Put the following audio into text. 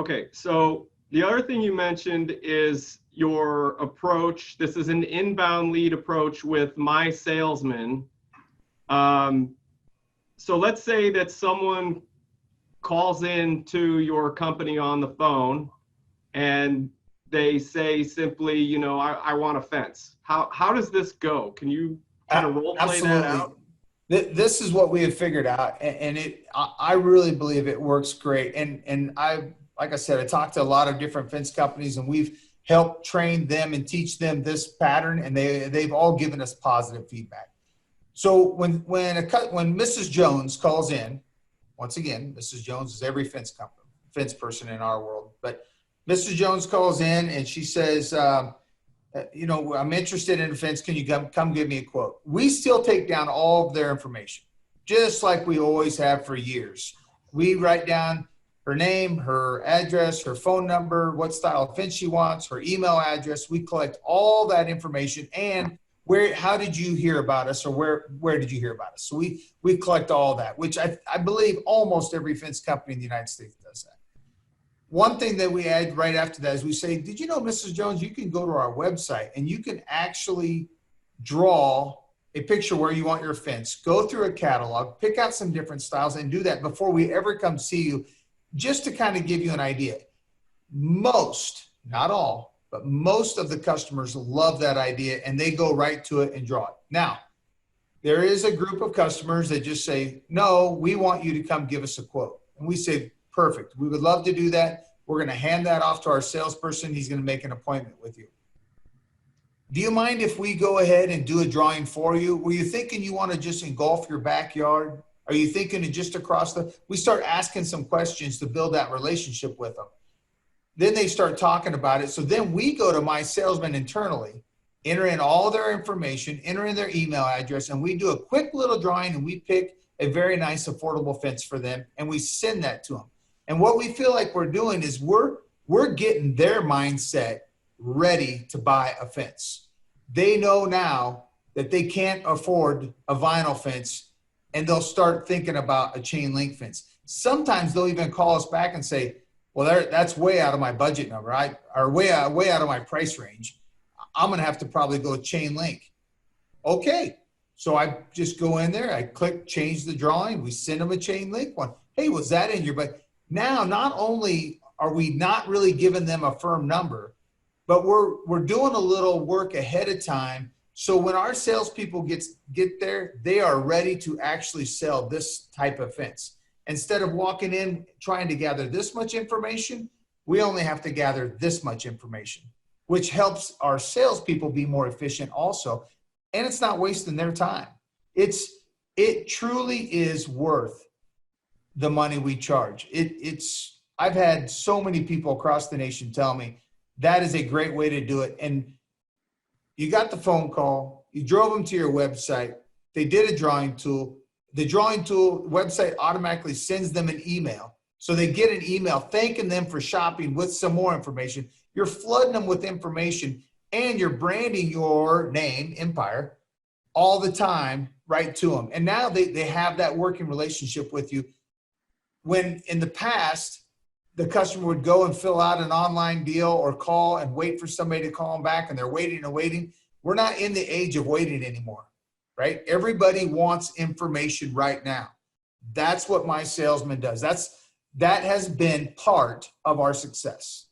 Okay, so the other thing you mentioned is your approach. This is an inbound lead approach with My Salesman. So let's say that someone calls in to your company on the phone and they say simply, you know, I want a fence. How does this go? Can you kind of role play that out? This is what we have figured out, and I really believe it works great. And like I said, I talked to a lot of different fence companies, and we've helped train them and teach them this pattern, and they've all given us positive feedback. So when Mrs. Jones calls in, once again, Mrs. Jones is every fence person in our world, but Mrs. Jones calls in and she says, you know, I'm interested in a fence. Can you come give me a quote? We still take down all of their information, just like we always have for years. We write down her name, her address, her phone number, what style of fence she wants, her email address. We collect all that information, and how did you hear about us, or where did you hear about us? So we collect all that, which I believe almost every fence company in the United States does that. One thing that we add right after that is we say, did you know, Mrs. Jones, you can go to our website and you can actually draw a picture where you want your fence, go through a catalog, pick out some different styles, and do that before we ever come see you, just to kind of give you an idea. Most, not all, but most of the customers love that idea, and they go right to it and draw it. Now, there is a group of customers that just say, no, we want you to come give us a quote. And we say, perfect. We would love to do that. We're going to hand that off to our salesperson. He's going to make an appointment with you. Do you mind if we go ahead and do a drawing for you? Were you thinking you want to just engulf your backyard? Are you thinking of just across we start asking some questions to build that relationship with them. Then they start talking about it. So then we go to My Salesman internally, enter in all their information, enter in their email address, and we do a quick little drawing, and we pick a very nice affordable fence for them, and we send that to them. And what we feel like we're doing is we're getting their mindset ready to buy a fence. They know now that they can't afford a vinyl fence, and they'll start thinking about a chain link fence. Sometimes they'll even call us back and say, well, that's way out of my budget number, or way out of my price range. I'm going to have to probably go chain link. Okay. So I just go in there, I click change the drawing. We send them a chain link one. Hey, was that in your budget? Now, not only are we not really giving them a firm number, but we're doing a little work ahead of time. So when our salespeople get there, they are ready to actually sell this type of fence. Instead of walking in trying to gather this much information, we only have to gather this much information, which helps our salespeople be more efficient also. And it's not wasting their time. It truly is worth the money we charge. I've had so many people across the nation tell me that is a great way to do it. And you got the phone call, you drove them to your website, they did a drawing tool. The drawing tool website automatically sends them an email. So they get an email thanking them for shopping with some more information. You're flooding them with information, and you're branding your name, Empire, all the time right to them. And now they have that working relationship with you. When in the past, the customer would go and fill out an online deal or call and wait for somebody to call them back, and they're waiting and waiting. We're not in the age of waiting anymore, right? Everybody wants information right now. That's what My Salesman does. That has been part of our success.